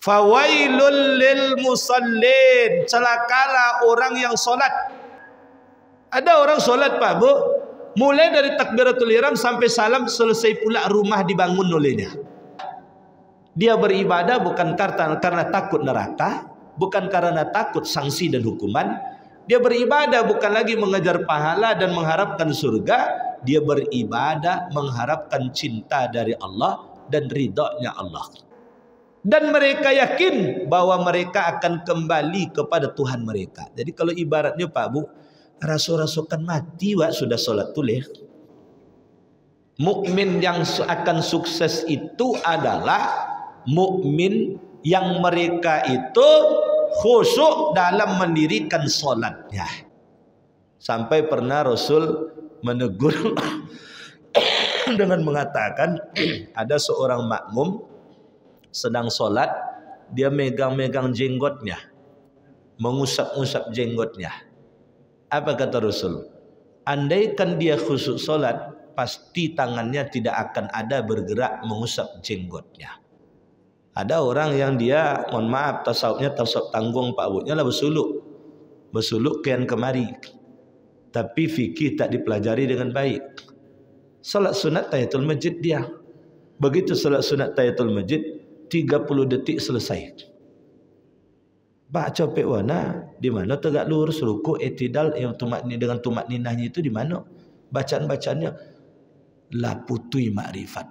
Fawailul lil musallin, celakalah orang yang solat. Ada orang solat Pak Bu, mulai dari takbiratul ihram sampai salam, selesai pula rumah dibangun olehnya. Dia beribadah bukan karena takut neraka, bukan karena takut sanksi dan hukuman. Dia beribadah bukan lagi mengejar pahala dan mengharapkan surga. Dia beribadah mengharapkan cinta dari Allah dan ridhonya Allah. Dan mereka yakin bahwa mereka akan kembali kepada Tuhan mereka. Jadi kalau ibaratnya Pak Bu, rasul-rasul kan mati sudah solat tulih. Mukmin yang akan sukses itu adalah mukmin yang mereka itu khusyuk dalam mendirikan solatnya. Sampai pernah Rasul menegur dengan mengatakan, ada seorang makmum sedang solat, dia megang-megang jenggotnya, mengusap-usap jenggotnya. Apa kata Rasul? Andaikan dia khusyuk solat, pasti tangannya tidak akan ada bergerak mengusap jenggotnya. Ada orang yang dia, mohon maaf, tasawufnya tasawuf tanggung Pak Bu, lah bersuluk kian kemari, tapi fikih tak dipelajari dengan baik. Salat sunat tahiyatul masjid dia, begitu salat sunat tahiyatul masjid 30 detik selesai. Baca pewana di mana tegak lurus, ruku, i'tidal, yang dengan tumak ninahnya itu di mana? Bacaan-bacaannya la putui makrifat.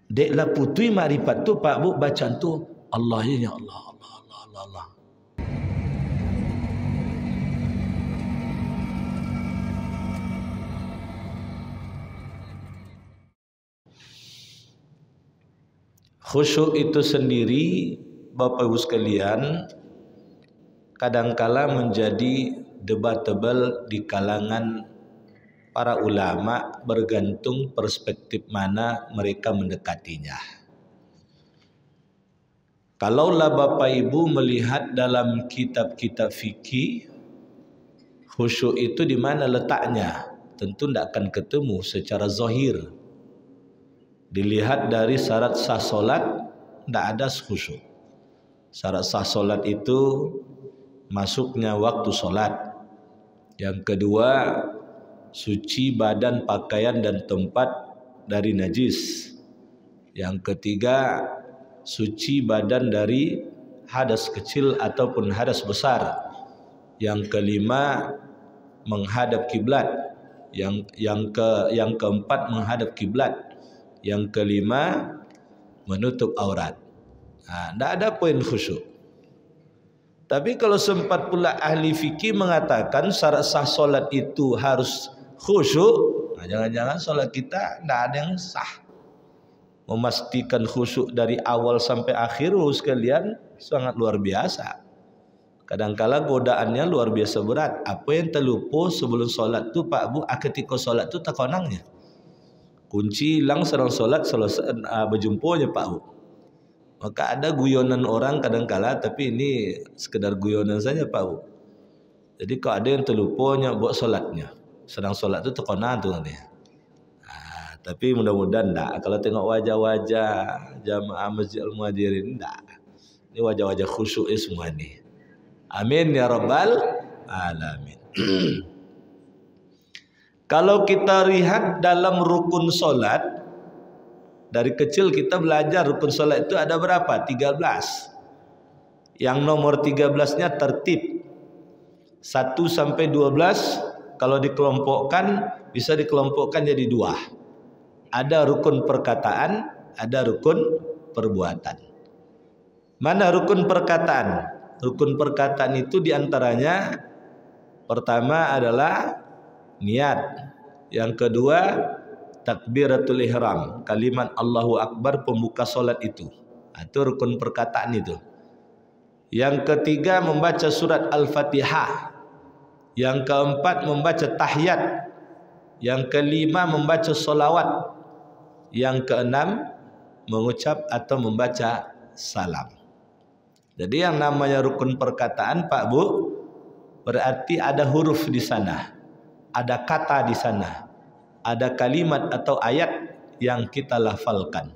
Dek la putui makrifat tu Pak Bu, bacaan tu Allah ya Allah, Allah, Allah, Allah, Allah. Khusyuk itu sendiri Bapak Ibu sekalian kadangkala menjadi debatable di kalangan para ulama, bergantung perspektif mana mereka mendekatinya. Kalaulah Bapak Ibu melihat dalam kitab-kitab fikih, khusyuk itu di mana letaknya, tentu tidak akan ketemu secara zahir. Dilihat dari syarat sah solat, tidak ada khusyuk. Syarat sah solat itu masuknya waktu solat. Yang kedua, suci badan, pakaian dan tempat dari najis. Yang ketiga, suci badan dari hadas kecil ataupun hadas besar. Yang kelima, menghadap kiblat. Yang keempat, menghadap kiblat. Yang kelima, menutup aurat. Tidak ada poin khusyuk. Tapi kalau sempat pula ahli fikih mengatakan syarat sah solat itu harus khusyuk, jangan-jangan solat kita tidak ada yang sah. Memastikan khusyuk dari awal sampai akhir sekalian sangat luar biasa. Kadangkala godaannya luar biasa berat. Apa yang terlupa sebelum solat tu Pak Bu, ketika solat tu tak konangnya. Kunci hilang sedang solat, berjumpanya Pak Bu. Maka ada guyonan orang kadangkala, tapi ini sekedar guyonan saja Pak Bu. Jadi kalau ada yang terlupanya buat solatnya, sedang solat tu terkonang tu nanti. Tapi mudah-mudahan tak. Kalau tengok wajah-wajah jamaah Masjid Al-Muhajirin, tak. Ini wajah-wajah khusyuk semua ni. Amin ya rabbal alamin. Kalau kita lihat dalam rukun solat, dari kecil kita belajar rukun solat itu ada berapa? 13. Yang nomor 13-nya tertib. 1 sampai 12 kalau dikelompokkan bisa dikelompokkan jadi 2. Ada rukun perkataan, ada rukun perbuatan. Mana rukun perkataan? Rukun perkataan itu diantaranya pertama adalah niat, yang kedua takbiratul ihram, kalimat Allahu Akbar pembuka solat itu. Itu rukun perkataan itu. Yang ketiga membaca surat Al-Fatihah. Yang keempat membaca tahiyat. Yang kelima membaca solawat. Yang keenam mengucap atau membaca salam. Jadi yang namanya rukun perkataan Pak Bu, berarti ada huruf di sana, ada kata di sana, ada kalimat atau ayat yang kita lafalkan.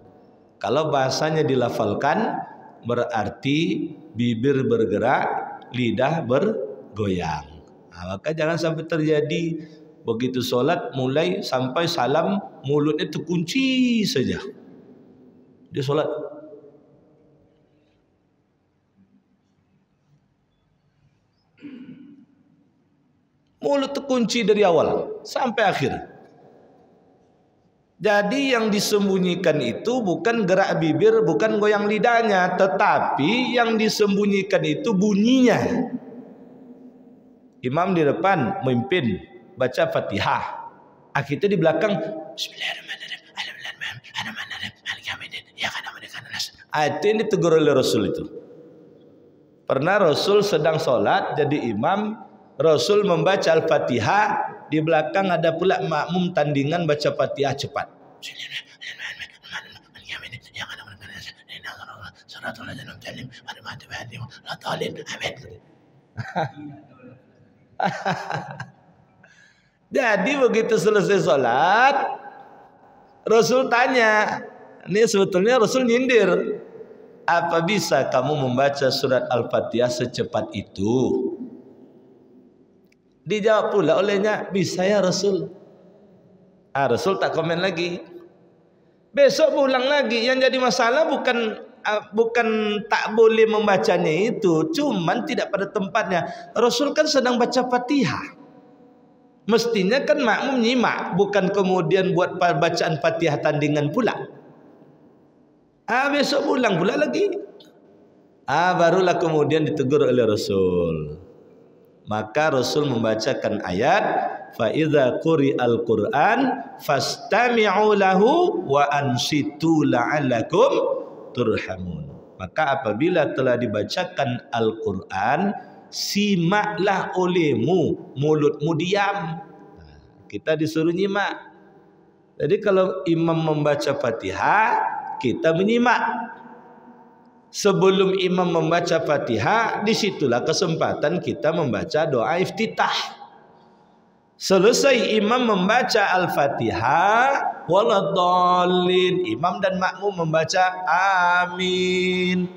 Kalau bahasanya dilafalkan, berarti bibir bergerak, lidah bergoyang. Maka jangan sampai terjadi begitu solat mulai sampai salam mulutnya terkunci saja. Dia solat. Mulut terkunci dari awal sampai akhir. Jadi yang disembunyikan itu bukan gerak bibir, bukan goyang lidahnya, tetapi yang disembunyikan itu bunyinya. Imam di depan memimpin baca Fatihah. Kita di belakang Bismillahirrahmanirrahim. Itu yang ditegur oleh Rasul itu. Pernah Rasul sedang solat jadi imam, Rasul membaca Al-Fatihah, di belakang ada pula makmum tandingan baca Fatihah cepat. Jadi begitu selesai solat, Rasul tanya, ini sebetulnya Rasul nyindir, apa bisa kamu membaca surat Al-Fatihah secepat itu? Dijawab pula olehnya, bisa ya Rasul. Rasul tak komen lagi. Besok ulang lagi. Yang jadi masalah bukan tak boleh membacanya itu, cuman tidak pada tempatnya. Rasul kan sedang baca Fatihah. Mestinya kan makmum nyimak, bukan kemudian buat bacaan Fatihah tandingan pula. Besok ulang pula lagi. Barulah kemudian ditegur oleh Rasul. Maka Rasul membacakan ayat, fa idza quri'al Qur'an fastami'u lahu wa ansitu la'allakum turhamun. Maka apabila telah dibacakan Al-Qur'an, simaklah olehmu, mulutmu diam. Kita disuruh nyimak. Jadi kalau imam membaca Fatihah, kita menyimak. Sebelum imam membaca Fatihah, disitulah kesempatan kita membaca doa iftitah. Selesai imam membaca Al-Fatihah, waladhdallin, imam dan makmum membaca amin.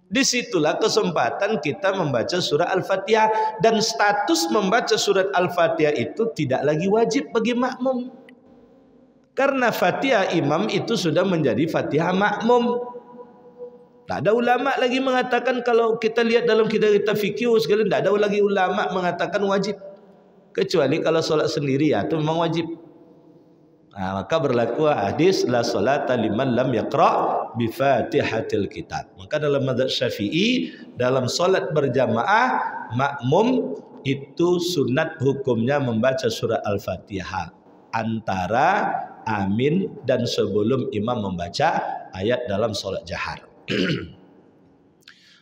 Disitulah kesempatan kita membaca surah Al-Fatihah. Dan status membaca surat Al-Fatihah itu tidak lagi wajib bagi makmum, karena Fatihah imam itu sudah menjadi Fatihah makmum. Tak ada ulama lagi mengatakan, kalau kita lihat dalam kitab-kitab fikih sekalian, tak ada lagi ulama mengatakan wajib, kecuali kalau solat sendiri ya itu memang wajib. Maka berlaku hadis la salata liman lam yaqra bi Fatihatil Kitab. Maka dalam mazhab Syafi'i, dalam solat berjamaah makmum itu sunat hukumnya membaca surah Al-Fatihah antara amin dan sebelum imam membaca ayat dalam solat jahar.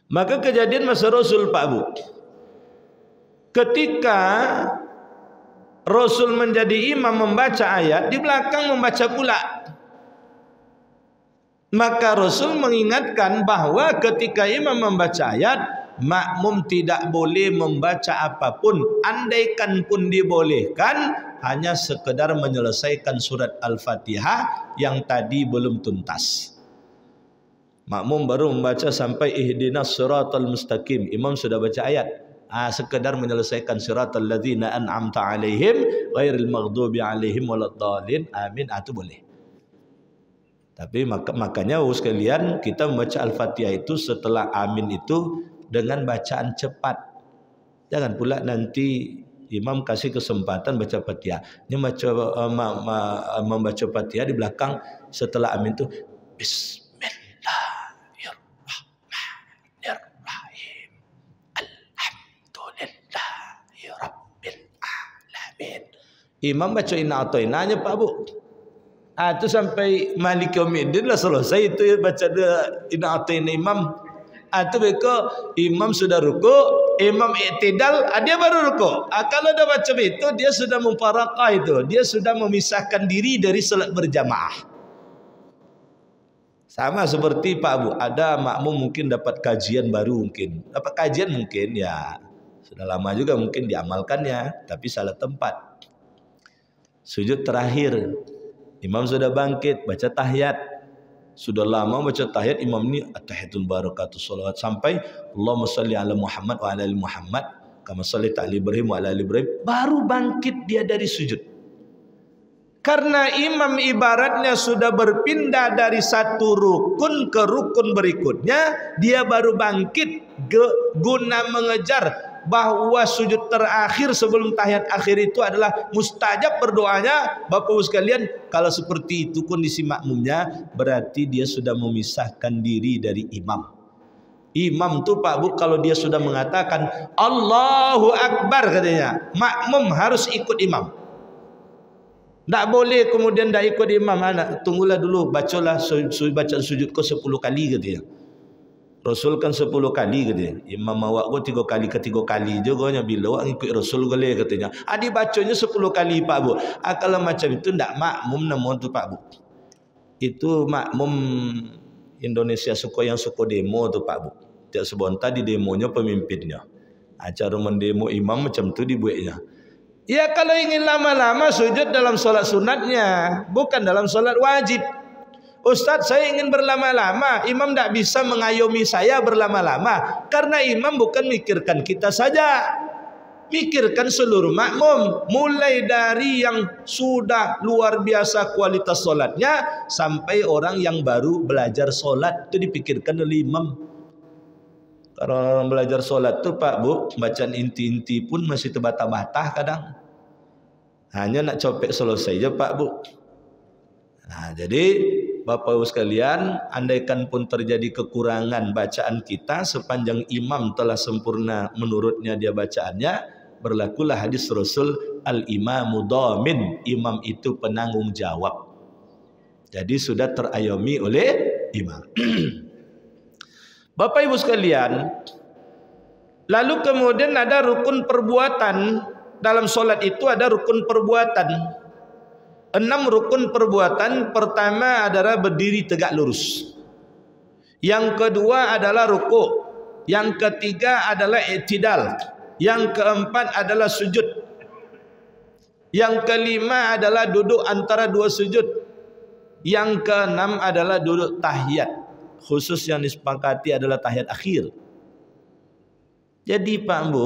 Maka kejadian masa Rasul Pak Bu, ketika Rasul menjadi imam membaca ayat, di belakang membaca pula. Maka Rasul mengingatkan bahwa ketika imam membaca ayat, makmum tidak boleh membaca apapun, andaikan pun dibolehkan, hanya sekedar menyelesaikan surat Al-Fatihah yang tadi belum tuntas. Makmum baru membaca sampai ihdinas siratal mustaqim, imam sudah baca ayat, sekedar menyelesaikan siratal ladzina an'amta alaihim ghairil maghdubi alaihim waladdallin, amin, itu boleh. Tapi makanya sekalian, kita membaca Al-Fatihah itu setelah amin itu dengan bacaan cepat. Jangan pula nanti imam kasih kesempatan baca Fatihah, ini membaca Fatihah di belakang setelah amin itu imam baca inna atoinanya Pak Bu. Itu sampai Malik Yaumiddin lah selesai itu baca inna atoina imam. Itu beko imam sudah ruku, imam i'tidal, dia baru ruku. Kalau dah macam itu, dia sudah mufaraqah itu, dia sudah memisahkan diri dari salat berjamaah. Sama seperti Pak Bu, ada makmum mungkin dapat kajian baru, dapat kajian mungkin ya sudah lama juga mungkin diamalkannya, tapi salah tempat. Sujud terakhir, imam sudah bangkit baca tahiyat, Sudah lama baca tahiyat, imam ni at-tahiyatul barakatuh salawat sampai Allahumma salli ala Muhammad wa ala ali Muhammad kama shallaita ala Ibrahim wa ala ali Ibrahim, baru bangkit dia dari sujud. Karena imam ibaratnya sudah berpindah dari satu rukun ke rukun berikutnya, dia baru bangkit guna mengejar bahwa sujud terakhir sebelum tahiyat akhir itu adalah mustajab berdoanya. Bapak Ibu sekalian, kalau seperti itu kondisi makmumnya, berarti dia sudah memisahkan diri dari imam. Imam tuh Pak Bu, kalau dia sudah mengatakan Allahu Akbar katanya, makmum harus ikut imam. Tak boleh kemudian tak ikut imam. Anak, tunggulah dulu, bacalah bacaan sujud kau 10 kali katanya. Rasul kan 10 kali katanya. Imam awak kau 3 kali ke 3 kali je kau bila awak ikut Rasul boleh katanya. Adik bacanya 10 kali Pak Bu. Kalau macam itu tak makmum nama tu Pak Bu. Itu makmum Indonesia yang suka demo tu Pak Bu. Tiap sebentar di demonya pemimpinnya. Acara mendemo imam macam tu dibuatnya. Ya kalau ingin lama-lama sujud dalam solat sunatnya, bukan dalam solat wajib. Ustaz, saya ingin berlama-lama, imam tak bisa mengayomi saya berlama-lama. Karena imam bukan mikirkan kita saja, mikirkan seluruh makmum. Mulai dari yang sudah luar biasa kualitas solatnya, sampai orang yang baru belajar solat, itu dipikirkan oleh imam. Kalau orang belajar solat tu Pak Bu, bacaan inti-inti pun masih terbata-bata kadang. Hanya nak copek selesai je Pak Bu. Nah, jadi Bapak Ibu sekalian, andaikan pun terjadi kekurangan bacaan kita sepanjang imam telah sempurna menurutnya dia bacaannya, berlakulah hadis Rasul, al-imamu dhamin, imam itu penanggung jawab. Jadi sudah terayomi oleh imam. Bapak Ibu sekalian, lalu kemudian ada rukun perbuatan. Dalam solat itu ada rukun perbuatan. 6 rukun perbuatan. Pertama adalah berdiri tegak lurus. Yang kedua adalah rukuk. Yang ketiga adalah i'tidal. Yang keempat adalah sujud. Yang kelima adalah duduk antara dua sujud. Yang keenam adalah duduk tahiyat. Khusus yang disepakati adalah tahiyat akhir. Jadi Pak Bu,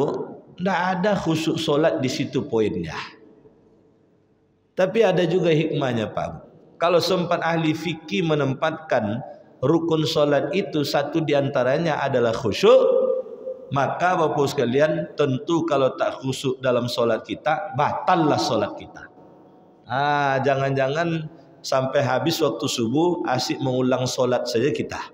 tidak ada khusyuk solat di situ poinnya. Tapi ada juga hikmahnya Pak Bu. Kalau sempat ahli fikih menempatkan rukun solat itu satu diantaranya adalah khusyuk, maka Bapak sekalian tentu kalau tak khusyuk dalam solat kita, batallah solat kita. Jangan-jangan sampai habis waktu subuh asyik mengulang solat saja kita.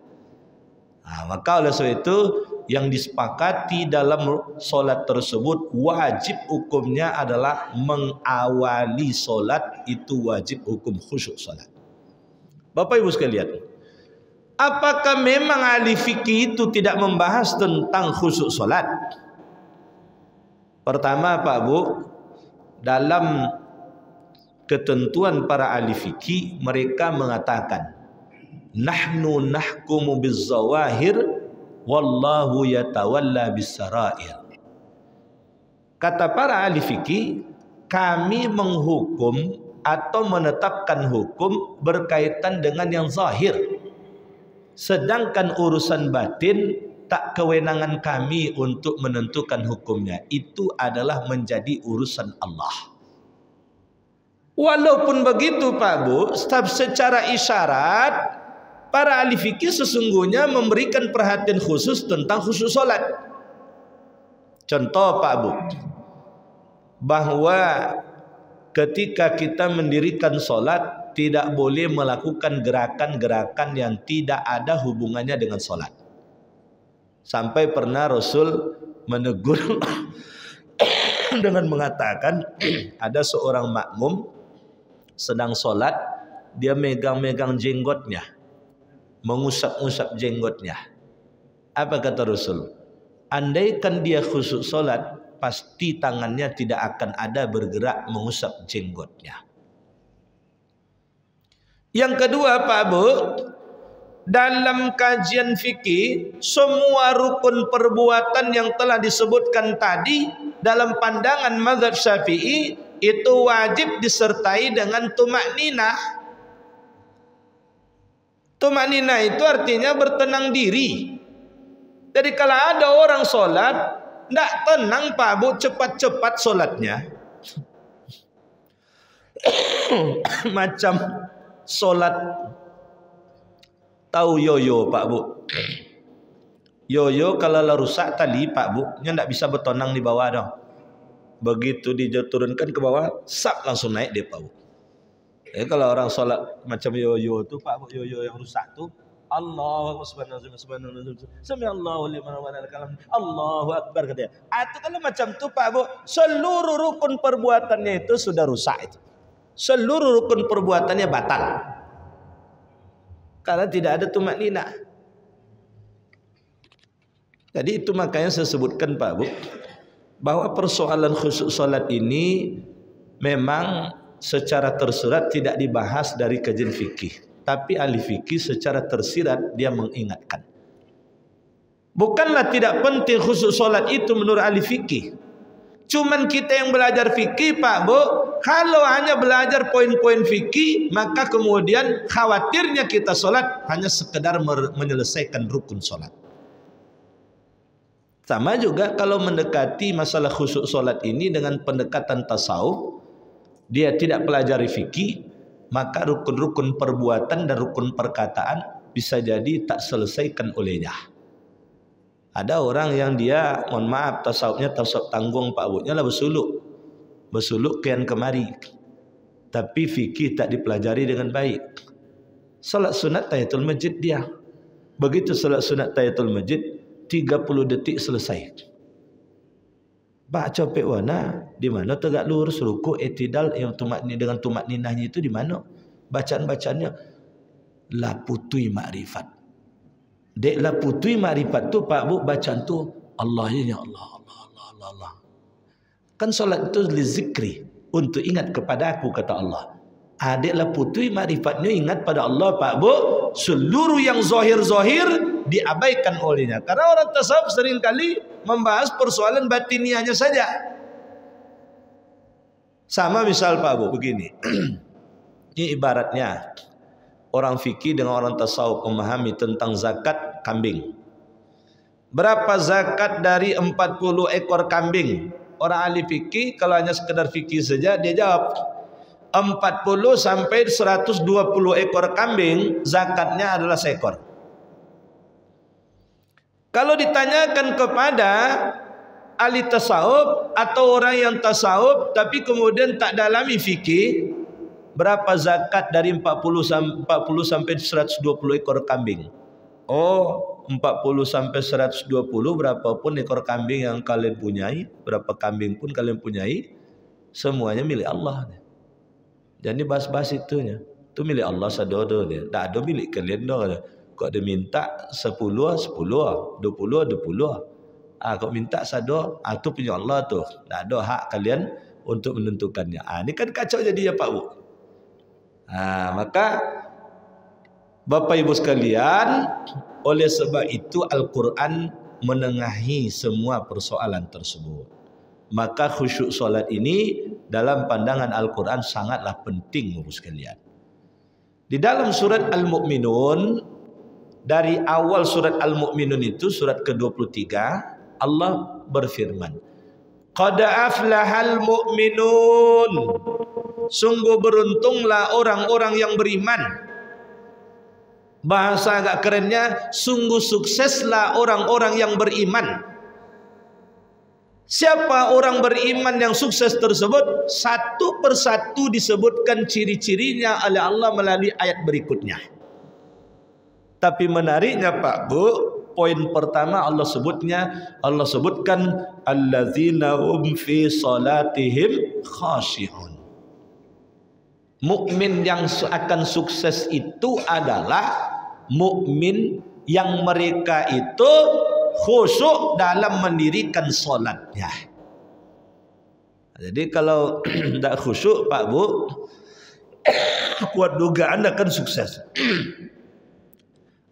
Maka oleh sebab itu yang disepakati dalam solat tersebut wajib hukumnya adalah mengawali solat, itu wajib hukum khusyuk solat. Bapak Ibu sekalian, apakah memang ahli fikih itu tidak membahas tentang khusyuk solat? Pertama Pak Bu, dalam ketentuan para ahli fikih mereka mengatakan nahnu nahkumu bizzawahir wallahu yatawalla bisarair. Kata para ahli fikih, kami menghukum atau menetapkan hukum berkaitan dengan yang zahir, sedangkan urusan batin tak kewenangan kami untuk menentukan hukumnya. Itu adalah menjadi urusan Allah. Walaupun begitu Pak Bu, secara isyarat para ahli fikih sesungguhnya memberikan perhatian khusus tentang khusyuk solat. Contoh Pak Bu, bahwa ketika kita mendirikan solat tidak boleh melakukan gerakan-gerakan yang tidak ada hubungannya dengan solat. Sampai pernah Rasul menegur dengan mengatakan ada seorang makmum sedang solat, dia megang-megang jenggotnya, mengusap-usap jenggotnya. Apa kata Rasul? Andaikan dia khusyuk solat, pasti tangannya tidak akan ada bergerak mengusap jenggotnya. Yang kedua Pak Bu, dalam kajian fikih, semua rukun perbuatan yang telah disebutkan tadi dalam pandangan mazhab Syafi'i itu wajib disertai dengan tumakninah. Tumanina itu artinya bertenang diri. Jadi kalau ada orang solat tidak tenang Pak Bu, cepat-cepat solatnya. Macam solat tahu yoyo Pak Bu. Yoyo kalau rusak tali Pak Bu, nya tidak bisa bertenang di bawah dong. Begitu diturunkan ke bawah, sap langsung naik dia Pak Bu. Jadi kalau orang sholat macam yoyo tu Pak Bu, yoyo yang rusak tu, Allahu Allahu Akbar katanya. Itu kalau macam tu Pak Bu, seluruh rukun perbuatannya itu sudah rusak itu. Seluruh rukun perbuatannya batal. Karena tidak ada tumakninah. Jadi itu makanya saya sebutkan Pak Bu, bahwa persoalan khusyuk solat ini memang secara tersurat tidak dibahas dari kajian fikih, tapi ahli fikih secara tersirat dia mengingatkan. Bukanlah tidak penting khusyuk solat itu menurut ahli fikih. Cuman kita yang belajar fikih Pak Bu, kalau hanya belajar poin-poin fikih, maka kemudian khawatirnya kita solat hanya sekedar menyelesaikan rukun solat. Sama juga kalau mendekati masalah khusyuk solat ini dengan pendekatan tasawuf, dia tidak pelajari fikih, maka rukun-rukun perbuatan dan rukun perkataan bisa jadi tak selesaikan olehnya. Ada orang yang dia, mohon maaf, tasawufnya tasawuf tanggung Pak Bu, lah bersuluk kian kemari, tapi fikih tak dipelajari dengan baik. Salat sunat tahiyatul masjid dia, begitu salat sunat tahiyatul masjid 30 detik selesai. Baca pewana di mana tegak lurus, ruku, i'tidal yang dengan tumak ninahnya itu di mana? Bacaan-bacaannya la putui makrifat. Dek la putui makrifat tu Pak Bu, bacaan tu Allah ya Allah Allah Allah Allah Allah. Kan solat itu li zikri, untuk ingat kepada aku kata Allah. Dek la putui makrifatnya ingat pada Allah Pak Bu. Seluruh yang zahir-zahir diabaikan olehnya. Karena orang tasawuf seringkali membahas persoalan batiniahnya saja. Sama misal Pak Bu begini. Ini ibaratnya orang fikih dengan orang tasawuf memahami tentang zakat kambing. Berapa zakat dari 40 ekor kambing? Orang ahli fikih kalau hanya sekedar fikih saja dia jawab 40 sampai 120 ekor kambing zakatnya adalah seekor. Kalau ditanyakan kepada ahli tasawuf atau orang yang tasawuf tapi kemudian tak dalami fikih, berapa zakat dari 40 sampai 120 ekor kambing? Oh, 40 sampai 120 berapapun ekor kambing yang kalian punyai, berapa kambing pun kalian punyai, semuanya milik Allah. Jadi bahas-bahas itunya. Itu milik Allah sadodo dia. Tak ada milik kalian dah. Kau ada minta 10, 10, 20, 20. Kau minta sado, itu punya Allah tu. Tak ada hak kalian untuk menentukannya. Ini kan kacau jadi ya Pak Bu. Maka Bapak Ibu sekalian, oleh sebab itu Al-Quran menengahi semua persoalan tersebut. Maka khusyuk solat ini dalam pandangan Al-Quran sangatlah penting Bapak sekalian. Di dalam surat Al-Mu'minun, dari awal surat Al-Mu'minun itu surat ke-23, Allah berfirman, Qad aflahal mu'minun. Sungguh beruntunglah orang-orang yang beriman. Bahasa agak kerennya, sungguh sukseslah orang-orang yang beriman. Siapa orang beriman yang sukses tersebut? Satu persatu disebutkan ciri-cirinya oleh Allah melalui ayat berikutnya. Tapi menariknya Pak Bu, poin pertama Allah sebutkan allazina hum fi salatihim khashi'un. Mukmin yang akan sukses itu adalah mukmin yang mereka itu khusyuk dalam mendirikan solatnya. Jadi kalau tidak khusyuk Pak Bu, kuat dugaan akan sukses.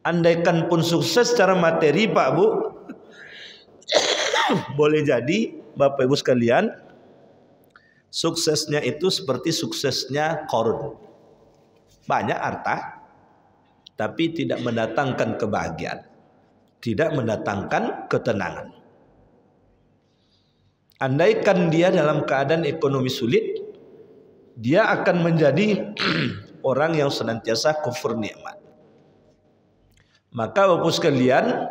Andaikan pun sukses secara materi Pak Bu, boleh jadi Bapak Ibu sekalian, suksesnya itu seperti suksesnya Qarun. Banyak harta, tapi tidak mendatangkan kebahagiaan, tidak mendatangkan ketenangan. Andaikan dia dalam keadaan ekonomi sulit, dia akan menjadi orang yang senantiasa kufur nikmat. Maka Bapak sekalian,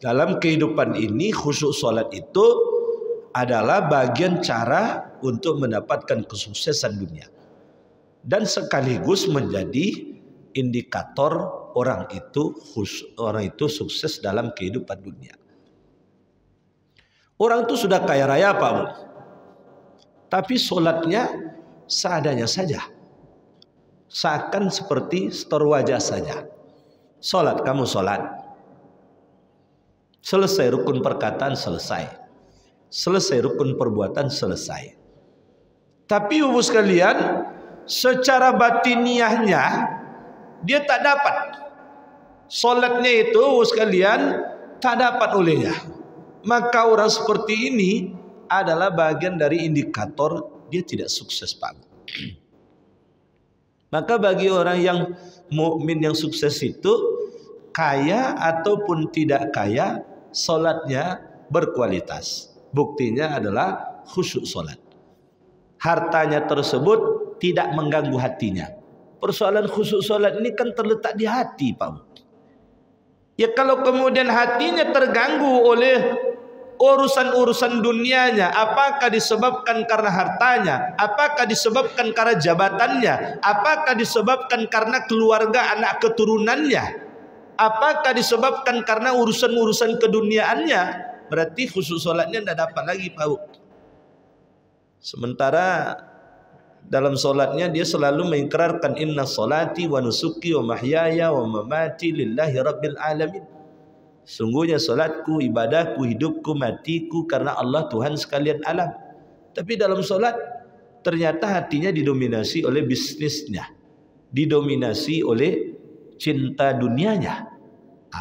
dalam kehidupan ini khusyuk solat itu adalah bagian cara untuk mendapatkan kesuksesan dunia, dan sekaligus menjadi indikator orang itu sukses dalam kehidupan dunia. Orang itu sudah kaya raya Pak Bu, tapi solatnya seadanya saja, seakan seperti setor wajah saja. Solat, kamu solat, selesai rukun perkataan selesai, selesai rukun perbuatan selesai. Tapi Ibu sekalian, secara batiniahnya dia tak dapat. Solatnya itu Ibu sekalian tak dapat olehnya. Maka orang seperti ini adalah bagian dari indikator dia tidak sukses Pak. Maka bagi orang yang mukmin yang sukses itu, kaya ataupun tidak kaya, solatnya berkualitas. Buktinya adalah khusyuk solat. Hartanya tersebut tidak mengganggu hatinya. Persoalan khusyuk solat ini kan terletak di hati Pak. Ya kalau kemudian hatinya terganggu oleh urusan-urusan dunianya, apakah disebabkan karena hartanya, apakah disebabkan karena jabatannya, apakah disebabkan karena keluarga anak keturunannya, apakah disebabkan karena urusan-urusan keduniaannya, berarti khusyuk solatnya tidak dapat lagi Pak. Sementara dalam solatnya dia selalu mengikrarkan inna solati wa nusuki wa mahyaya wa mamati lillahi rabbil alamin. Sungguhnya solatku, ibadahku, hidupku, matiku karena Allah Tuhan sekalian alam. Tapi dalam solat ternyata hatinya didominasi oleh bisnisnya, didominasi oleh cinta dunianya.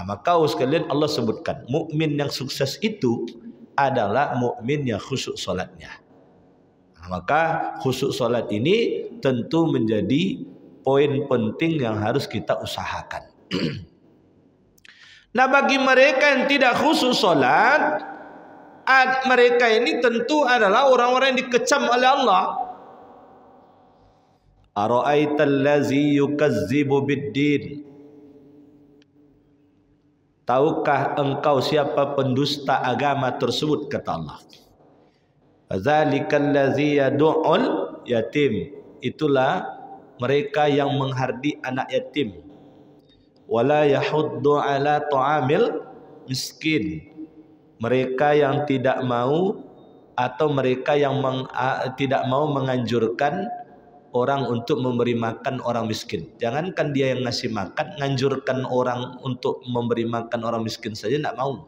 Maka sekalian Allah sebutkan mukmin yang sukses itu adalah mukmin yang khusyuk solatnya. Maka khusyuk solat ini tentu menjadi poin penting yang harus kita usahakan. Nah, bagi mereka yang tidak khusyuk solat, mereka ini tentu adalah orang-orang yang dikecam oleh Allah. Ara'aital ladzi yukazzibu biddin. Tahukah engkau siapa pendusta agama tersebut, kata Allah. Fadzalikal ladzi yad'ul yatim. Itulah mereka yang menghardi anak yatim. Wala yahuddu ala ta'amil miskin. Mereka yang tidak mau atau mereka yang tidak mau menganjurkan orang untuk memberi makan orang miskin. Jangankan dia yang ngasih makan, nganjurkan orang untuk memberi makan orang miskin saja tidak mau.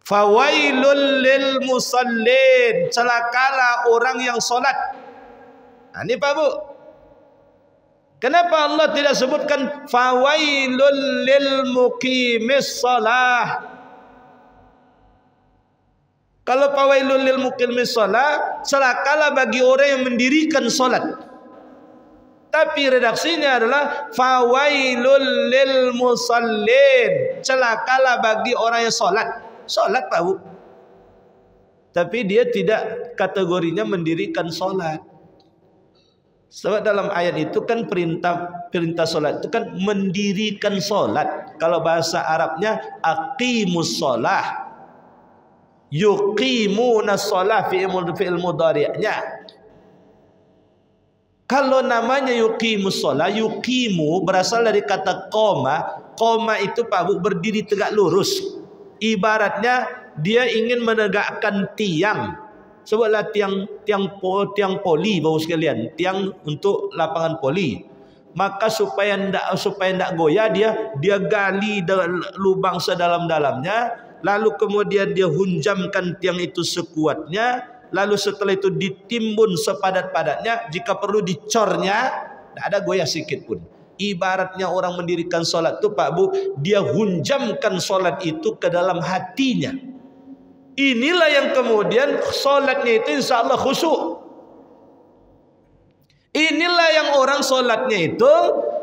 Fawailul lil musallin. Celakalah orang yang solat. Ini Pak Bu, kenapa Allah tidak sebutkan fawailul lil muqimis shalah? Kalau fawailul lil muqimis shalah, celakalah bagi orang yang mendirikan salat. Tapi redaksinya adalah fawailul lil musallin. Celakalah bagi orang yang salat. Salat Pak Bu, tapi dia tidak kategorinya mendirikan salat. Sebab dalam ayat itu kan perintah solat itu kan mendirikan solat. Kalau bahasa Arabnya aqimus solah, yuqimuna solah fi'il mudhari'nya. Kalau namanya yuqimus solah, yuqimu berasal dari kata qoma. Qoma itu Pak Bu berdiri tegak lurus. Ibaratnya dia ingin menegakkan tiang. Sebutlah tiang poli Bapak sekalian, tiang untuk lapangan poli. Maka supaya ndak goyah dia gali lubang sedalam-dalamnya, lalu kemudian dia hunjamkan tiang itu sekuatnya, lalu setelah itu ditimbun sepadat-padatnya, jika perlu dicornya, tidak ada goyah sedikit pun. Ibaratnya orang mendirikan solat itu Pak Bu, dia hunjamkan solat itu ke dalam hatinya. Inilah yang kemudian solatnya itu insya Allah khusyuk. Inilah yang orang solatnya itu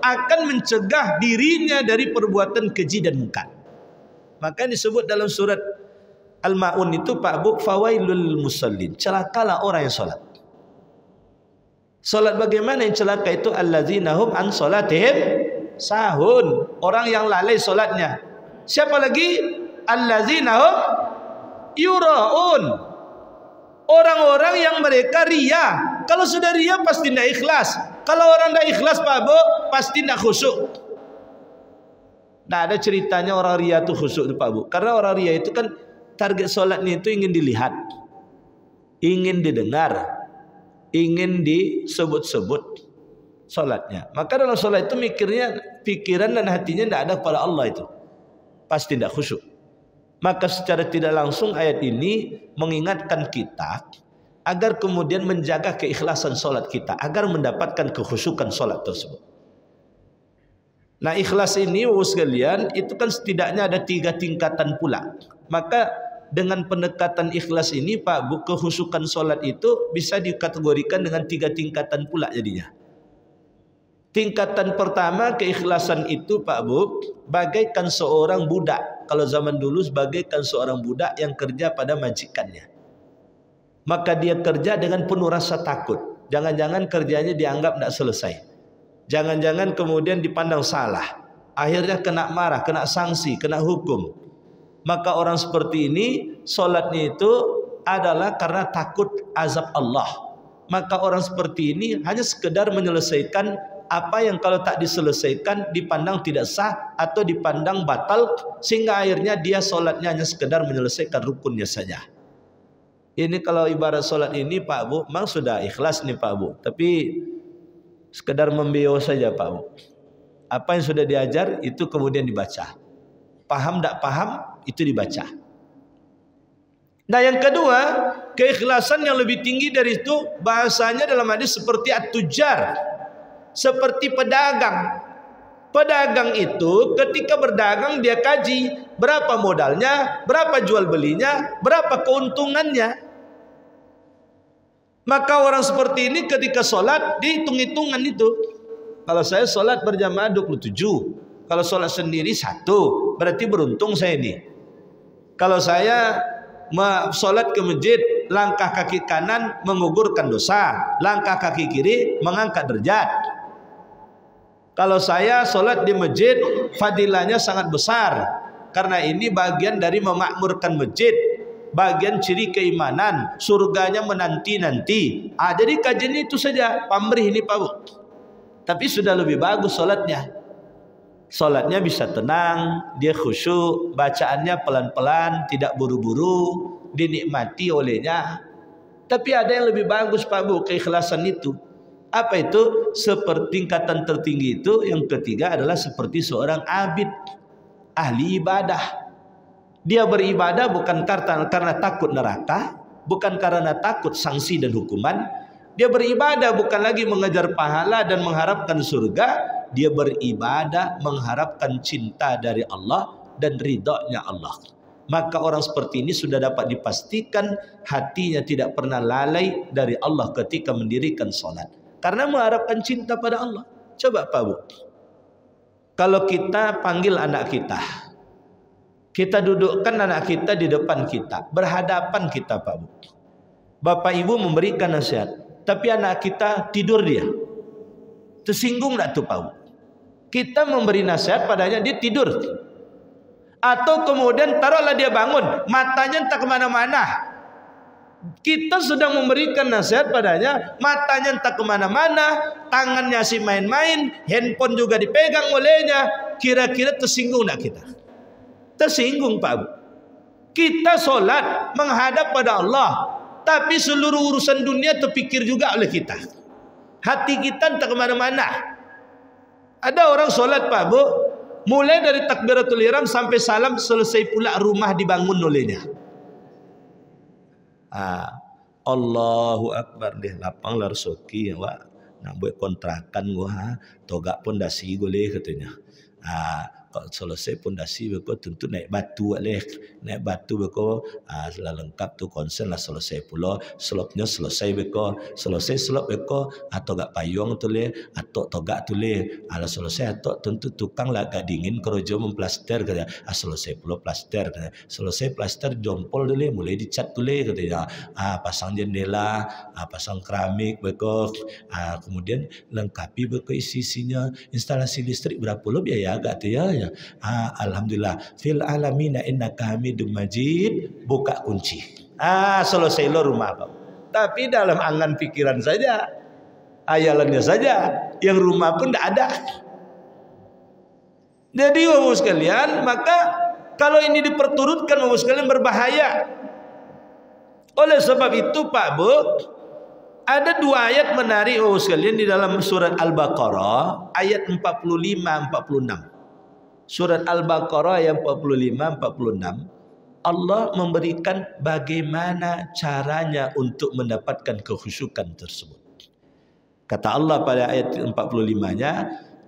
akan mencegah dirinya dari perbuatan keji dan munkar. Maka disebut dalam surat Al-Ma'un itu Pak Bu, fawailul musallin, celakalah orang yang solat. Solat bagaimana yang celaka itu? Allazina hum an solatihim sahun, orang yang lalai solatnya. Siapa lagi? Allazina hum yuraun, orang-orang yang mereka ria. Kalau sudah ria pasti tidak ikhlas. Kalau orang tidak ikhlas Pak Bu, pasti tidak khusyuk. Nah, ada ceritanya orang ria itu khusyuk Pak Bu. Karena orang ria itu kan target solatnya itu ingin dilihat, ingin didengar, ingin disebut-sebut solatnya. Maka dalam solat itu mikirnya, pikiran dan hatinya tidak ada kepada Allah, itu pasti tidak khusyuk. Maka secara tidak langsung ayat ini mengingatkan kita agar kemudian menjaga keikhlasan solat kita, agar mendapatkan kekhusyukan solat tersebut. Nah, ikhlas ini sekalian itu kan setidaknya ada 3 tingkatan pula. Maka dengan pendekatan ikhlas ini Pak Bu, kekhusyukan solat itu bisa dikategorikan dengan 3 tingkatan pula jadinya. Tingkatan pertama keikhlasan itu Pak Bu, bagaikan seorang budak. Kalau zaman dulu bagaikan seorang budak yang kerja pada majikannya. Maka dia kerja dengan penuh rasa takut. Jangan-jangan kerjanya dianggap tidak selesai. Jangan-jangan kemudian dipandang salah. Akhirnya kena marah, kena sanksi, kena hukum. Maka orang seperti ini solatnya itu adalah karena takut azab Allah. Maka orang seperti ini hanya sekedar menyelesaikan apa yang kalau tak diselesaikan dipandang tidak sah atau dipandang batal, sehingga akhirnya dia solatnya hanya sekedar menyelesaikan rukunnya saja. Ini kalau ibarat solat ini Pak Bu, memang sudah ikhlas nih Pak Bu, tapi sekedar membeo saja Pak Bu. Apa yang sudah diajar itu kemudian dibaca. Paham tak paham itu dibaca. Nah, yang kedua, keikhlasan yang lebih tinggi dari itu bahasanya dalam hadis seperti at-tujar, seperti pedagang. Pedagang itu ketika berdagang dia kaji berapa modalnya, berapa jual belinya, berapa keuntungannya. Maka orang seperti ini ketika sholat dihitung-hitungan itu. Kalau saya sholat berjamaah 27, kalau sholat sendiri 1, berarti beruntung saya ini. Kalau saya sholat ke masjid, langkah kaki kanan menggugurkan dosa, langkah kaki kiri mengangkat derajat. Kalau saya sholat di masjid, fadilahnya sangat besar, karena ini bagian dari memakmurkan masjid, bagian ciri keimanan, surganya menanti-nanti. Jadi kajian itu saja, pamrih ini Pak Bu. Tapi sudah lebih bagus sholatnya. Sholatnya bisa tenang, dia khusyuk, bacaannya pelan-pelan, tidak buru-buru, dinikmati olehnya. Tapi ada yang lebih bagus Pak Bu, keikhlasan itu. Apa itu? Seperti tingkatan tertinggi itu, yang ketiga adalah seperti seorang abid, ahli ibadah. Dia beribadah bukan karena takut neraka, bukan karena takut sanksi dan hukuman. Dia beribadah bukan lagi mengejar pahala dan mengharapkan surga. Dia beribadah mengharapkan cinta dari Allah dan ridhonya Allah. Maka orang seperti ini sudah dapat dipastikan hatinya tidak pernah lalai dari Allah ketika mendirikan sholat, karena mengharapkan cinta pada Allah. Coba Pak Bu, kalau kita panggil anak kita, kita dudukkan anak kita di depan kita, berhadapan kita Pak Bu. Bapak Ibu memberikan nasihat, tapi anak kita tidur dia. Tersinggung tak tuh Pak Bu? Kita memberi nasihat padanya, dia tidur. Atau kemudian taruhlah dia bangun, matanya entah kemana-mana. Kita sudah memberikan nasihat padanya, matanya entah kemana-mana, tangannya si main-main, handphone juga dipegang olehnya. Kira-kira tersinggung tak kita? Tersinggung Pak Bu. Kita sholat menghadap pada Allah, tapi seluruh urusan dunia terpikir juga oleh kita. Hati kita entah kemana-mana. Ada orang sholat Pak Bu, mulai dari takbiratul ihram sampai salam, selesai pula rumah dibangun olehnya. Allahu Akbar deh, lapang lar soki ya Wak, nak buat kontrakan gua, togak pondasi boleh katanya. kalau selesai pondasi beko tentu naik batu leh. Naik batu beko sudah lengkap tu konsen lah selesai pula. Selopnya selesai beko. Selesai selop beko atau gak payung tu leh atau togak tu leh. Ala selesai atau tentu tukang lah gak dingin kerja memplaster katanya. Selesai pula plaster katanya. Selesai plaster jompol tu leh mulai dicat tu leh katanya. Pasang jendela, pasang keramik beko. Kemudian lengkapi beko isi-isinya. Instalasi listrik berapa lo biaya agak tu ya. Alhamdulillah fil alamina innaka hamidum majid, buka kunci. Selesai lo rumah kau. Tapi dalam angan pikiran saja, ayalannya saja, yang rumah pun tidak ada. Jadi bapak sekalian, maka kalau ini diperturutkan bapak sekalian berbahaya. Oleh sebab itu Pak Bu, ada dua ayat menarik bapak sekalian di dalam surat Al-Baqarah ayat 45-46. Surat Al-Baqarah ayat 45-46, Allah memberikan bagaimana caranya untuk mendapatkan kekhusyukan tersebut. Kata Allah pada ayat 45-nya,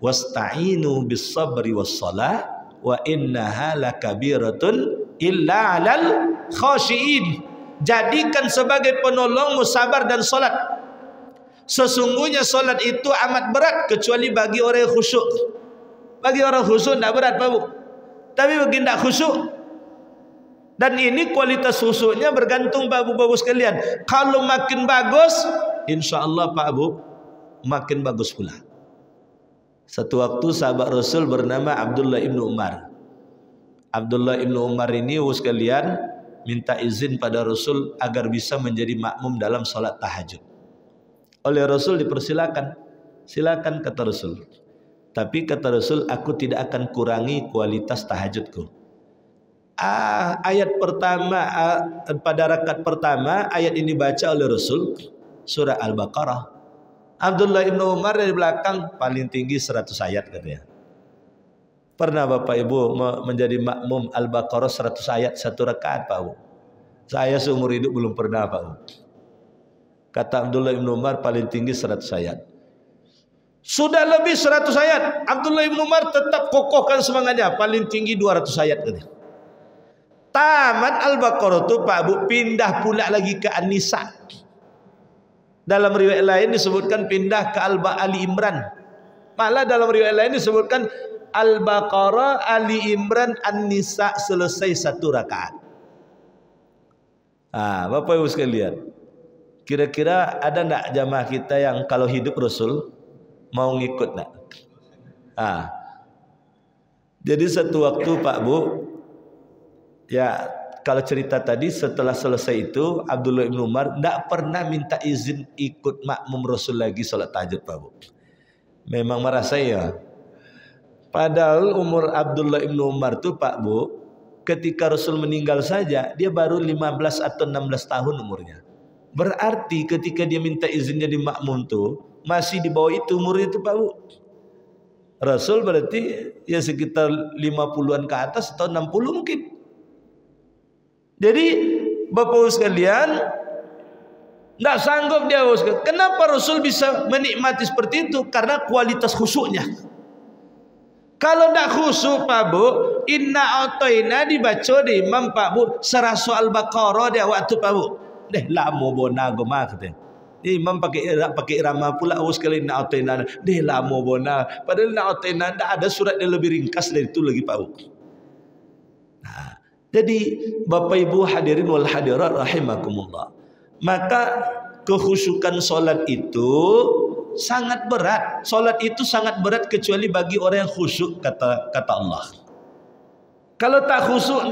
wasta'inu bis sabri was salah wa innaha lakabiratun illa 'alal khashiin. Jadikan sebagai penolongmu sabar dan solat. Sesungguhnya solat itu amat berat kecuali bagi orang yang khusyuk. Bagi orang khusyuk tidak berat Pak Bu. Tapi bagi tidak khusyuk. Dan ini kualitas khusyuknya bergantung Pak Bu sekalian. Kalau makin bagus, insya Allah Pak Bu, makin bagus pula. Satu waktu sahabat Rasul bernama Abdullah ibn Umar. Abdullah ibn Umar ini Bapak sekalian minta izin pada Rasul agar bisa menjadi makmum dalam solat tahajud. Oleh Rasul dipersilakan. Silakan kata Rasul. Tapi kata Rasul, aku tidak akan kurangi kualitas tahajudku. Ayat pertama, pada rakaat pertama, ayat ini baca oleh Rasul, surah Al-Baqarah. Abdullah ibn Umar dari belakang paling tinggi 100 ayat katanya. Pernah Bapak Ibu menjadi makmum Al-Baqarah 100 ayat satu rakaat Pak Bu? Saya seumur hidup belum pernah Pak Bu. Kata Abdullah ibn Umar paling tinggi 100 ayat. Sudah lebih 100 ayat. Abdullah ibn Umar tetap kokohkan semangatnya. Paling tinggi 200 ayat. Tamat Al-Baqarah itu Pak Bu pindah pula lagi ke An-Nisa. Dalam riwayat lain disebutkan pindah ke Ali Imran. Malah dalam riwayat lain disebutkan Al-Baqarah, Ali Imran, An-Nisa selesai satu rakaat. Bapak Ibu sekalian. Kira-kira ada enggak jamaah kita yang kalau hidup Rasul mau ngikut nak? Jadi satu waktu Pak Bu, ya kalau cerita tadi setelah selesai itu Abdullah bin Umar tidak pernah minta izin ikut makmum Rasul lagi sholat tahajud Pak Bu. Memang merasa ya. Padahal umur Abdullah bin Umar itu Pak Bu, ketika Rasul meninggal saja dia baru 15 atau 16 tahun umurnya. Berarti ketika dia minta izin jadi makmum tuh masih di bawah itu umurnya itu Pak Bu. Rasul berarti ya sekitar 50-an ke atas atau 60 mungkin. Jadi Bapak sekalian tidak sanggup dia. Kenapa Rasul bisa menikmati seperti itu? Karena kualitas khusyuknya. Kalau tidak khusyuk Pak Bu, inna a'tayna dibaca di imam Pak Bu surah Al-Baqarah dia waktu Pak Bu. Lama bona goma katanya. Imam pakai irama pula sekali nak atena. Lama bona. Padahal nak atena tidak ada surat yang lebih ringkas dari itu lagi Pak Bu. Jadi Bapak Ibu hadirin wal hadirat rahimakumullah. Maka kekhusyukan solat itu sangat berat. Solat itu sangat berat kecuali bagi orang yang khusyuk kata Allah. Kalau tak khusyuk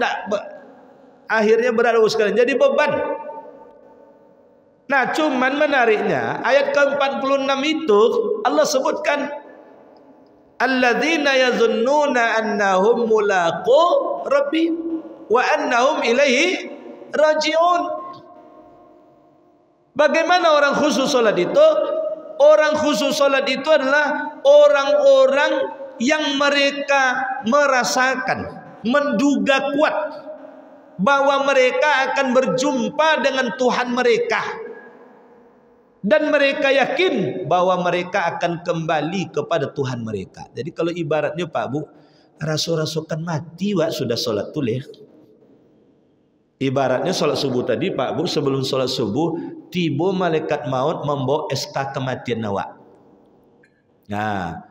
akhirnya berat sekali. Jadi beban. Nah, cuman menariknya ayat ke-46 itu Allah sebutkan alladzina yazunnuna annahum mulaqu rabbihim wa annahum ilaihi rajiun. Bagaimana orang khusyuk salat itu? Orang khusyuk salat itu adalah orang-orang yang mereka merasakan, menduga kuat bahwa mereka akan berjumpa dengan Tuhan mereka. Dan mereka yakin bahwa mereka akan kembali kepada Tuhan mereka. Jadi kalau ibaratnya Pak Bu, rasul-rasulkan mati wak sudah solat tulih. Ibaratnya solat subuh tadi Pak Bu, sebelum solat subuh tiba malaikat maut membawa SK kematian awak. Nah,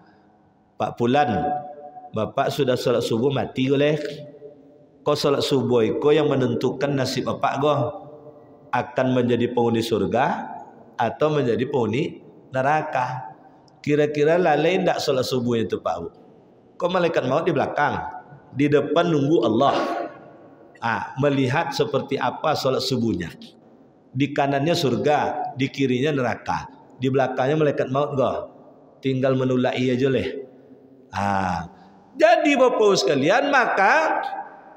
Pak Pulan, Bapak sudah solat subuh mati oleh. Kau solat subuh itu yang menentukan nasib Bapak go, akan menjadi penghuni surga atau menjadi penghuni neraka. Kira-kira lalai tidak solat subuh itu Pak Bu. Kau malaikat maut di belakang, di depan nunggu Allah. Melihat seperti apa solat subuhnya. Di kanannya surga, di kirinya neraka, di belakangnya malaikat maut go. Tinggal menulai aja leh. Jadi Bapak sekalian, maka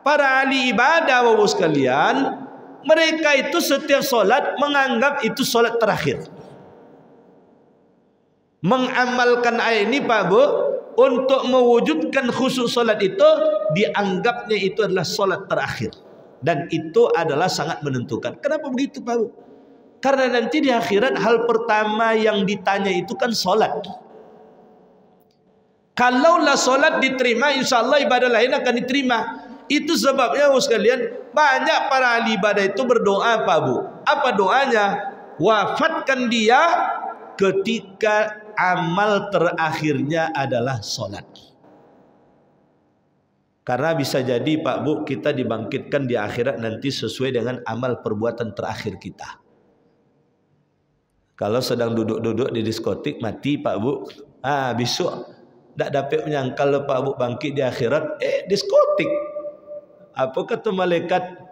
para ahli ibadah Bapak sekalian, mereka itu setiap solat menganggap itu solat terakhir. Mengamalkan ayat ini Pak Bu, untuk mewujudkan khusyuk solat itu dianggapnya itu adalah solat terakhir, dan itu adalah sangat menentukan. Kenapa begitu Pak Bu? Karena nanti di akhirat hal pertama yang ditanya itu kan solat. Kalaulah solat diterima, insya Allah ibadah lain akan diterima. Itu sebabnya Bapak sekalian, banyak para ahli ibadah itu berdoa Pak Bu. Apa doanya? Wafatkan dia ketika amal terakhirnya adalah solat. Karena bisa jadi Pak Bu, kita dibangkitkan di akhirat nanti sesuai dengan amal perbuatan terakhir kita. Kalau sedang duduk-duduk di diskotik mati Pak Bu, besok tak dapat menyangkal Pak Bu bangkit di akhirat, diskotik. Apa kata malaikat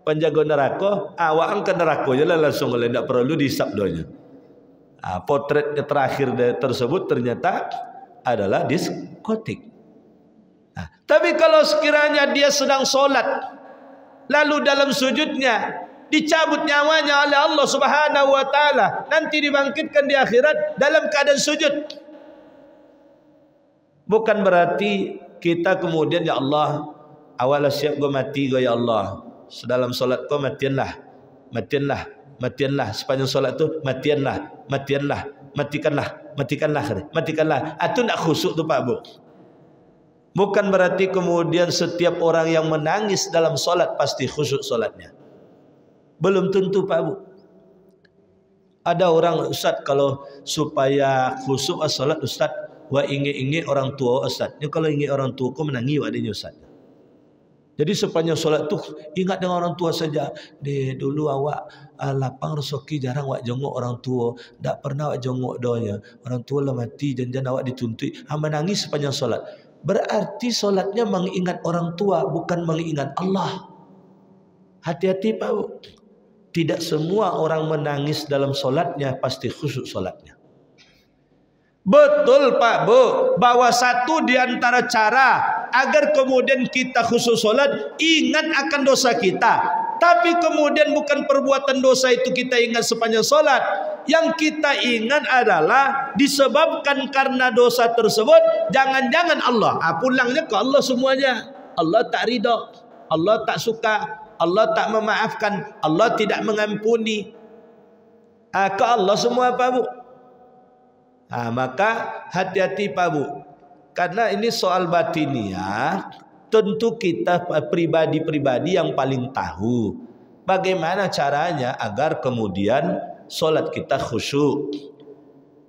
penjaga neraka? Awak ke neraka je lah langsung, tidak perlu dihisap doanya. Potret terakhir tersebut ternyata adalah diskotik. Tapi kalau sekiranya dia sedang solat, lalu dalam sujudnya dicabut nyawanya oleh Allah Subhanahu wa taala, nanti dibangkitkan di akhirat dalam keadaan sujud. Bukan berarti kita kemudian ya Allah, awalah siap gue mati gue ya Allah. Sedalam solat gue matianlah, matianlah, matianlah. Sepanjang solat tu matianlah, matianlah, matikanlah, matikanlah, matikanlah. Itu nak khusyuk tu Pak Bu. Bukan berarti kemudian setiap orang yang menangis dalam solat pasti khusyuk solatnya. Belum tentu Pak Bu. Ada orang, Ustaz, kalau supaya khusyuk solat Ustaz, wa ingat-ingat orang tua Ustaz. Ni kalau ingat orang tua kau menangis adanya Ustaz. Jadi sepanjang solat tu ingat dengan orang tua saja. Dulu awak lapang rezeki jarang awak jenguk orang tua, tak pernah awak jenguk doanya. Orang tua lah mati jangan awak dituntut. Menangis sepanjang solat. Berarti solatnya mengingat orang tua, bukan mengingat Allah. Hati-hati Pak Bu. Tidak semua orang menangis dalam solatnya pasti khusyuk solatnya. Betul Pak Bu, bahwa satu di antara cara agar kemudian kita khusyuk solat, ingat akan dosa kita. Tapi kemudian bukan perbuatan dosa itu kita ingat sepanjang solat. Yang kita ingat adalah disebabkan karena dosa tersebut, jangan-jangan Allah. Pulangnya ke Allah semuanya. Allah tak ridha, Allah tak suka, Allah tak memaafkan, Allah tidak mengampuni. Ke Allah semua Pak Bu. Maka hati-hati Pak Bu. Karena ini soal batiniah, tentu kita pribadi-pribadi yang paling tahu bagaimana caranya agar kemudian solat kita khusyuk.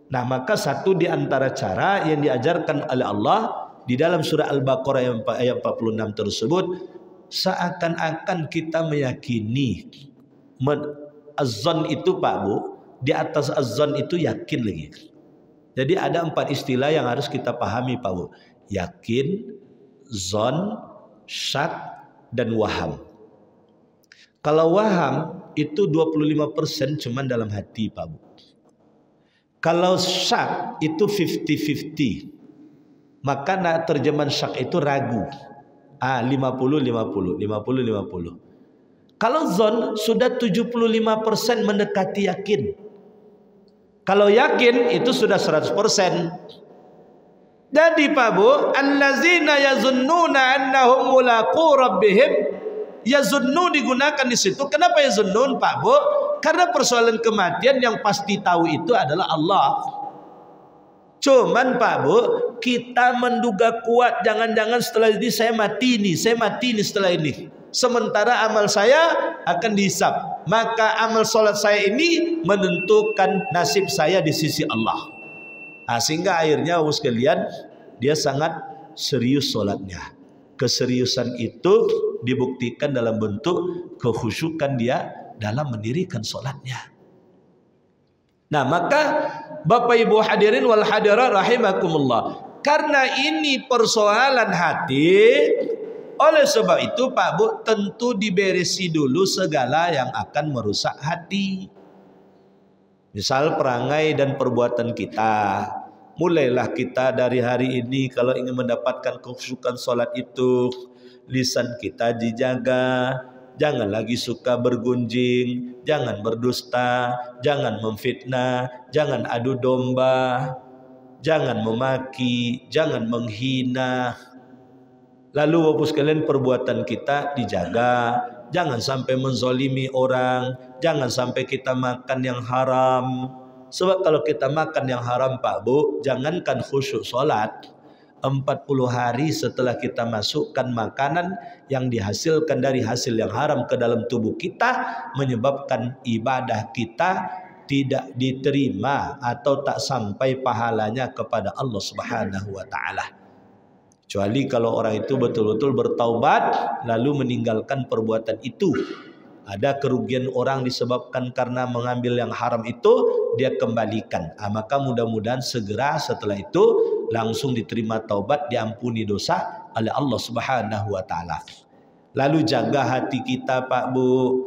Nah, maka satu di antara cara yang diajarkan oleh Allah di dalam surah Al-Baqarah ayat 46 tersebut, seakan-akan kita meyakini az-zan itu Pak Bu, di atas az-zan itu yakin lagi. Jadi ada 4 istilah yang harus kita pahami Pak Bu. Yakin, zon, syak, dan waham. Kalau waham itu 25% cuman dalam hati Pak Bu. Kalau syak itu 50-50. Maka terjemahan syak itu ragu. 50-50. Kalau zon sudah 75% mendekati yakin. Kalau yakin itu sudah 100%. Jadi Pak Bu, allazina yazunnuna annahum mulaqu rabbihim, yazunnu digunakan di situ. Kenapa yazunnun Pak Bu? Karena persoalan kematian yang pasti tahu itu adalah Allah. Cuman Pak Bu, kita menduga kuat, jangan-jangan setelah ini saya mati nih, setelah ini. Sementara amal saya akan dihisab. Maka amal solat saya ini menentukan nasib saya di sisi Allah. Sehingga akhirnya sekalian, dia sangat serius solatnya. Keseriusan itu dibuktikan dalam bentuk kekhusyukan dia dalam mendirikan solatnya. Nah, maka Bapak Ibu hadirin wal hadirat rahimakumullah, karena ini persoalan hati, oleh sebab itu Pak Bu tentu diberesi dulu segala yang akan merusak hati. Misal perangai dan perbuatan kita. Mulailah kita dari hari ini kalau ingin mendapatkan kekhusyukan solat itu, lisan kita dijaga. Jangan lagi suka bergunjing, jangan berdusta, jangan memfitnah, jangan adu domba, jangan memaki, jangan menghina. Lalu Bapak sekalian, perbuatan kita dijaga, jangan sampai menzalimi orang, jangan sampai kita makan yang haram. Sebab kalau kita makan yang haram Pak Bu, jangankan khusyuk solat, 40 hari setelah kita masukkan makanan yang dihasilkan dari hasil yang haram ke dalam tubuh kita, menyebabkan ibadah kita tidak diterima atau tak sampai pahalanya kepada Allah Subhanahu wa taala. Kecuali kalau orang itu betul-betul bertaubat lalu meninggalkan perbuatan itu. Ada kerugian orang disebabkan karena mengambil yang haram itu, dia kembalikan. Maka mudah-mudahan segera setelah itu langsung diterima taubat, diampuni dosa oleh Allah Subhanahu wa taala. Lalu jaga hati kita Pak Bu,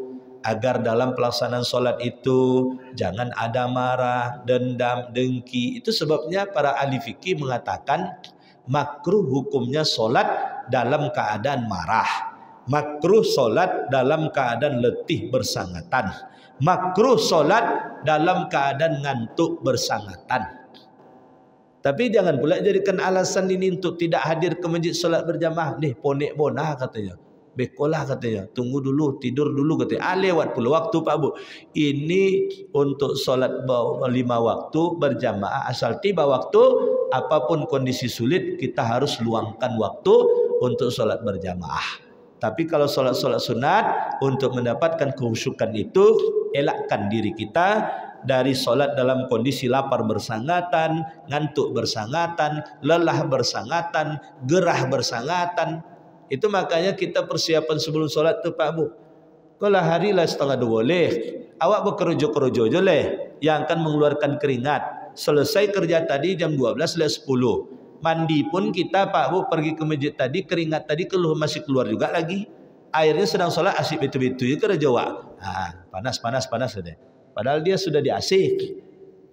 agar dalam pelaksanaan solat itu jangan ada marah, dendam, dengki. Itu sebabnya para ahli fikih mengatakan makruh hukumnya solat dalam keadaan marah, makruh solat dalam keadaan letih bersangatan, makruh solat dalam keadaan ngantuk bersangatan. Tapi jangan pula jadikan alasan ini untuk tidak hadir ke masjid solat berjamaah. Nih ponek bonah katanya, bekolah katanya, tunggu dulu, tidur dulu katanya. Lewat pula waktu Pak Bu. Ini untuk solat 5 waktu berjamaah, asal tiba waktu, apapun kondisi sulit kita harus luangkan waktu untuk solat berjamaah. Tapi kalau solat-solat sunat, untuk mendapatkan kekhusyukan itu, elakkan diri kita dari solat dalam kondisi lapar bersangatan, ngantuk bersangatan, lelah bersangatan, gerah bersangatan. Itu makanya kita persiapan sebelum solat tu Pak Bu. Kalau hari lah 1:30 boleh, awak bekerja-kerja je leh, yang akan mengeluarkan keringat. Selesai kerja tadi jam 12 lah 10. Mandi pun kita Pak Bu pergi ke masjid tadi, keringat tadi masih keluar juga lagi. Airnya sedang solat asyik betul-betul ya kerja wak. Panas saja. Padahal dia sudah di AC.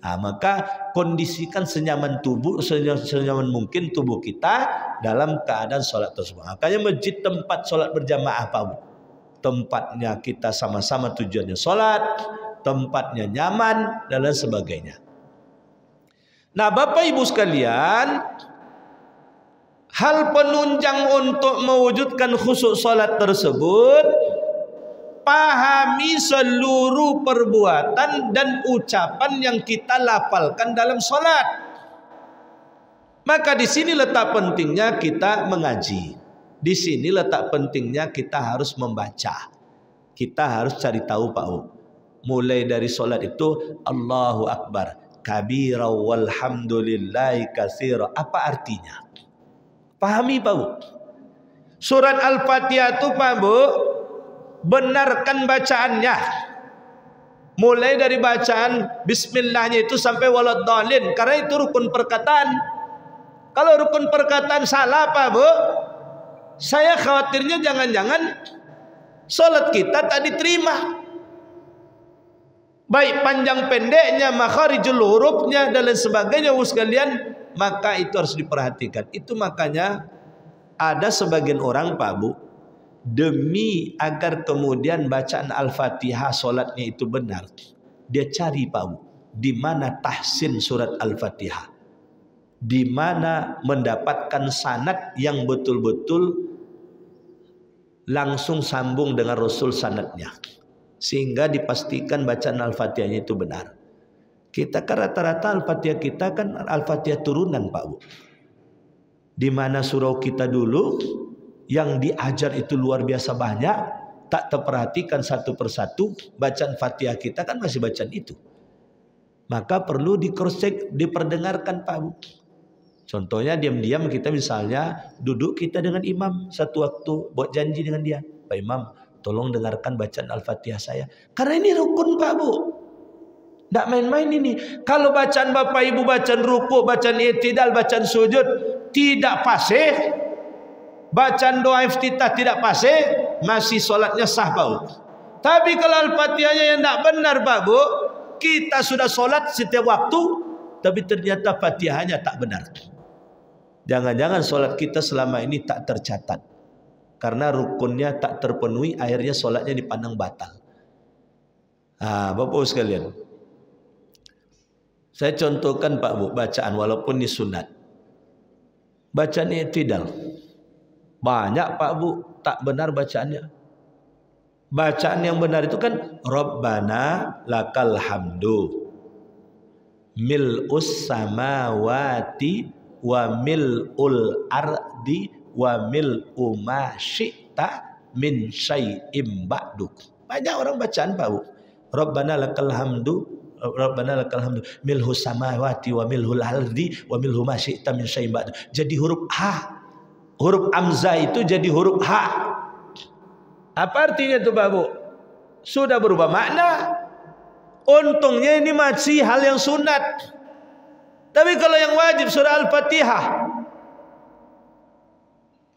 Maka kondisikan senyaman tubuh, senyaman mungkin tubuh kita dalam keadaan solat tersebut. Makanya masjid tempat solat berjamaah Pak Bu. Tempatnya kita sama-sama tujuannya solat, tempatnya nyaman dan lain sebagainya. Nah Bapak Ibu sekalian, hal penunjang untuk mewujudkan khusyuk solat tersebut, pahami seluruh perbuatan dan ucapan yang kita lafalkan dalam solat. Maka di sini letak pentingnya kita mengaji. Di sini letak pentingnya kita harus membaca. Kita harus cari tahu Pak Bu. Mulai dari solat itu Allahu Akbar kabira walhamdulillahi katsira. Apa artinya? Pahami Pak Bu. Surat Al-Fatihah itu Pak Bu, benarkan bacaannya. Mulai dari bacaan bismillahnya itu sampai waladdallin, karena itu rukun perkataan. Kalau rukun perkataan salah Pak Bu, saya khawatirnya jangan-jangan solat kita tak diterima. Baik panjang pendeknya, makharijul hurufnya dan lain sebagainya sekalian, maka itu harus diperhatikan. Itu makanya ada sebagian orang Pak Bu, demi agar kemudian bacaan Al-Fatihah solatnya itu benar, dia cari Pak Bu, di mana tahsin surat Al-Fatihah, di mana mendapatkan sanad yang betul-betul langsung sambung dengan Rasul sanadnya, sehingga dipastikan bacaan Al-Fatihahnya itu benar. Kita kan rata-rata Al-Fatihah kita kan Al-Fatihah turunan Pak Bu. Di mana surau kita dulu yang diajar itu luar biasa banyak, tak terperhatikan satu persatu, bacaan Fatihah kita kan masih bacaan itu. Maka perlu di cross check, diperdengarkan Pak Bu. Contohnya diam-diam kita misalnya duduk kita dengan imam satu waktu, buat janji dengan dia, Pak Imam tolong dengarkan bacaan Al-Fatihah saya. Karena ini rukun Pak Bu. Tidak main-main ini. Kalau bacaan Bapak Ibu, bacaan ruku, bacaan i'tidal, bacaan sujud tidak fasih, bacaan doa iftitah tidak fasih, masih solatnya sah Pak Bu. Tapi kalau Al-Fatihahnya yang tidak benar Pak Bu, kita sudah solat setiap waktu, tapi ternyata Fatihahnya tak benar. Jangan-jangan solat kita selama ini tak tercatat. Karena rukunnya tak terpenuhi, akhirnya solatnya dipandang batal. Bapak sekalian, saya contohkan Pak Bu, bacaan walaupun ini sunat. Bacaan i'tidal. Banyak Pak Bu, tak benar bacaannya. Bacaan yang benar itu kan Rabbana lakal hamdu mil'us samawati wa mil'ul ardi wa mil'u ma syi'ta min syai'im ba'du. Banyak orang bacaan Pak Bu. Rabbana lakal hamdu, Rabbana lakal hamdu milhu samawati wa milhul ardi wa milhu ma syi'ta min syai'im ba'du. Jadi huruf H. Huruf hamzah itu jadi huruf H. Apa artinya itu Pak Bu? Sudah berubah makna. Untungnya ini masih hal yang sunat. Tapi kalau yang wajib surah Al-Fatihah,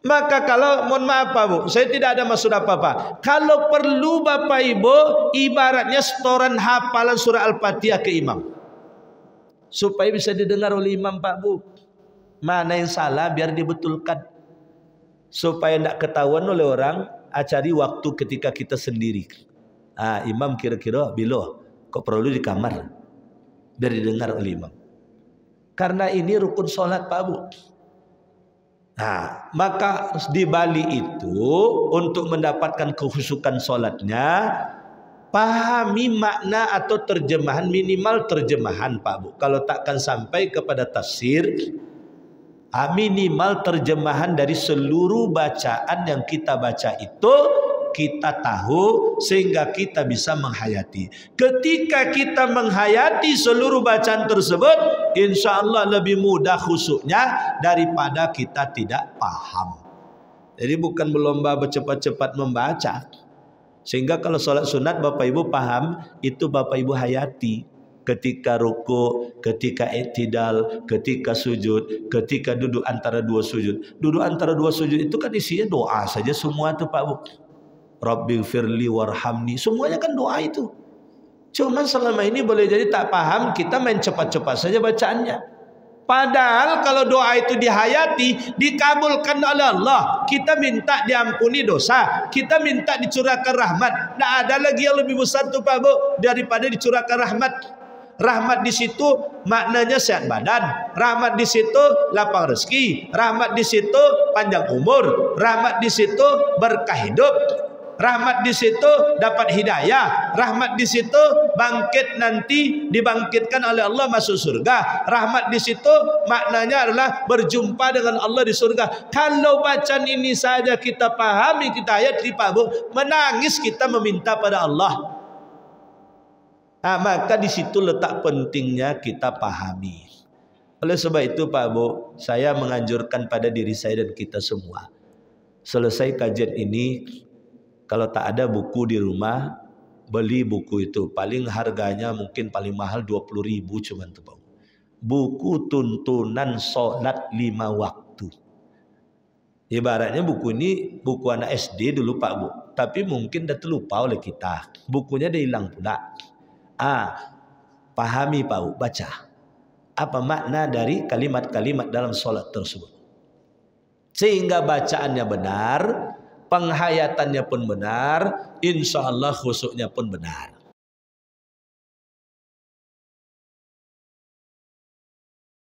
maka kalau mohon maaf Pak Bu, saya tidak ada maksud apa-apa. Kalau perlu Bapak Ibu, ibaratnya setoran hafalan surah Al-Fatihah ke imam, supaya bisa didengar oleh imam Pak Bu. Mana yang salah biar dibetulkan, supaya tidak ketahuan oleh orang. Cari waktu ketika kita sendiri. Imam kira-kira bila kok perlu di kamar biar didengar oleh imam. Karena ini rukun sholat Pak Bu. Maka di Bali itu untuk mendapatkan kekhusyukan sholatnya, pahami makna atau terjemahan, minimal terjemahan Pak Bu. Kalau takkan sampai kepada tafsir, minimal terjemahan dari seluruh bacaan yang kita baca itu kita tahu sehingga kita bisa menghayati. Ketika kita menghayati seluruh bacaan tersebut, insya Allah lebih mudah khusyuknya daripada kita tidak paham. Jadi bukan berlomba bercepat-cepat membaca. Sehingga kalau sholat sunat Bapak Ibu paham, itu Bapak Ibu hayati. Ketika ruku, ketika i'tidal, ketika sujud, ketika duduk antara dua sujud. Duduk antara dua sujud itu kan isinya doa saja semua tuh Pak Bu. Rabbighfirli warhamni, semuanya kan doa itu. Cuman selama ini boleh jadi tak paham, kita main cepat-cepat saja bacaannya. Padahal kalau doa itu dihayati, dikabulkan oleh Allah, kita minta diampuni dosa, kita minta dicurahkan rahmat. Tidak ada lagi yang lebih besar tuh Pak Bu daripada dicurahkan rahmat. Rahmat di situ maknanya sehat badan, rahmat di situ lapang rezeki, rahmat di situ panjang umur, rahmat di situ berkah hidup, rahmat di situ dapat hidayah, rahmat di situ bangkit nanti dibangkitkan oleh Allah masuk surga, rahmat di situ maknanya adalah berjumpa dengan Allah di surga. Kalau bacaan ini saja kita pahami, kita hayati Pak Bu, menangis kita meminta pada Allah. Maka di situ letak pentingnya kita pahami. Oleh sebab itu Pak Bu, saya menganjurkan pada diri saya dan kita semua, selesai kajian ini, kalau tak ada buku di rumah, beli buku itu. Paling harganya mungkin paling mahal 20.000 cuman tuh Pak Bu. Buku tuntunan sholat 5 waktu. Ibaratnya buku ini buku anak SD dulu Pak Bu, tapi mungkin dah terlupa oleh kita. Bukunya dah hilang pula. Pahami Pak Bu, baca apa makna dari kalimat-kalimat dalam sholat tersebut, sehingga bacaannya benar, penghayatannya pun benar, insya Allah khusyuknya pun benar.